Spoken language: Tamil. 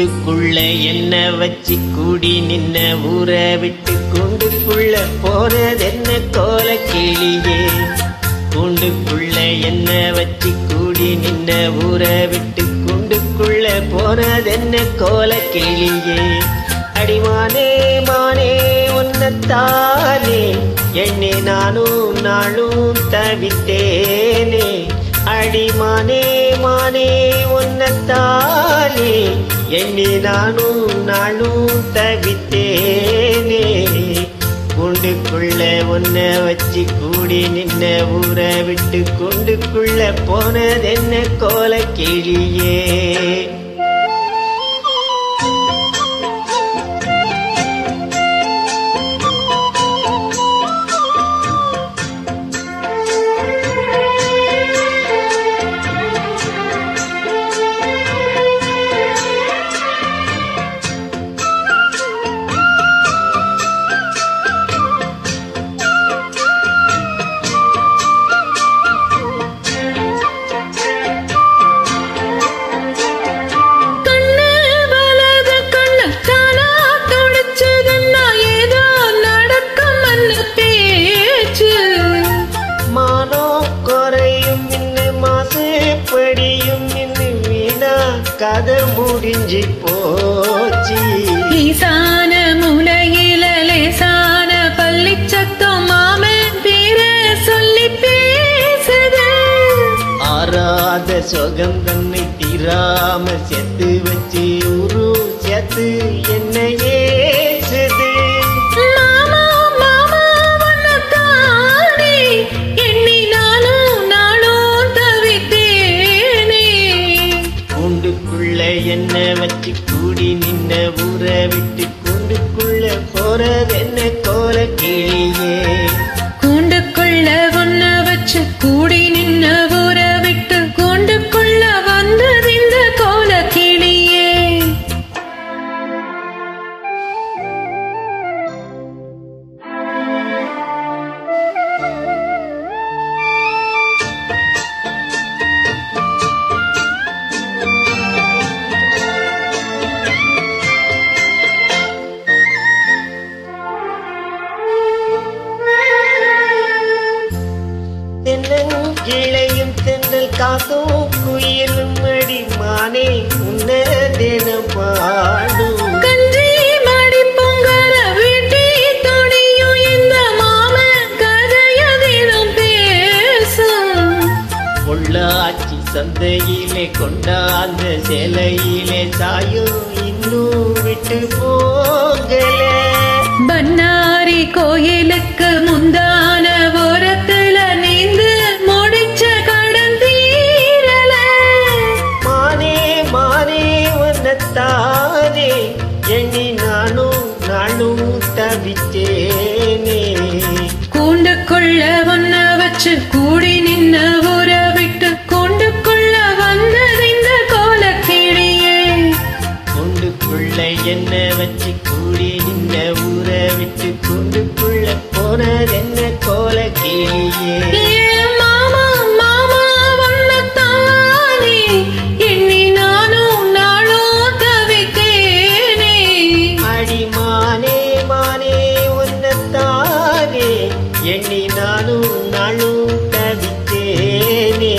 கூண்டுக்குள்ள என்ன வச்சு கூடி நின்ன ஊற விட்டு கூண்டுக்குள்ள போனதென்ன கோல கிளியே. கூண்டுக்குள்ள என்ன வச்சு கூடி நின்ன ஊற விட்டு கூண்டுக்குள்ள போனதென்ன கோல கிளியே. அடிமானே மானே உன்னத்தானே எண்ணி நானும் நாளும் தவித்தேனே. அடிமானே மானே உன்னத்தானே எண்ணி நானும் நாளும் தவித்தேனே. கூண்டுக்குள்ள ஒன்ன வச்சு கூடி நின்ன ஊற விட்டு கூண்டுக்குள்ள போனதென்ன கோல கிளியே. கதை முடிஞ்சு போச்சு. ஈசான முலையில லேசான பள்ளி சத்தம் மாமன் பேர சொல்லி பேசுது. ஆறாத சுகம் தன்னை தீராம செத்து வச்சு உரு செத்து என்ன ஏசுது. மாமா மாமா உன்னத்தானே எண்ணி நானும் நாளும் தவித்தேனே. கூண்டுக்குள்ள என்ன வச்சு கூடி நின்ன ஊற விட்டு கூண்டுக்குள்ள போறதென்ன கோல கிளியே. கூண்டுக்குள்ள ஒன்ன வச்சு கூடி நின்ன ஊற விட்டு கூண்டுக்குள்ள வந்தது இந்த கோல கிளியே. தென்னங்கிளையும் தென்றல் காத்தும் குயிலும் அடிமானே உன்னதென பாடும். கஞ்சி மாடி பொங்கல வீட்டி துணியும் இந்த மாம கதையதிலும் பேசும். பொள்ளாச்சி சந்தையிலே கொண்டாந்த சேலையிலே சாயும் இன்னும் விட்டு போகல. பன்னாரி கோயிலுக்கு முந்தான ஓரத்துல நீந்து முடிச்ச கடன் தீரல. மானே மானே உன்னத்தானே எண்ணி நானும் நாளும் தவித்தேனே. கூண்டுக்குள்ள ஒன்ன வச்சு கூடி நின்ன ஊற விட்டு கூண்டுக்குள்ள வந்தது இந்த கோல கிளியே. கூண்டுக்குள்ள என்ன வச்சு கூடி நின்ன ஊற விட்டு கூண்டுக்குள்ள போனதென்ன கோல கிளியே. மாமா மாமா உன்னத்தானே எண்ணி நானும் நாளும் தவித்தேனே. அடிமானே மானே உன்னத்தானே எண்ணி நானும் நாளும் தவித்தேனே.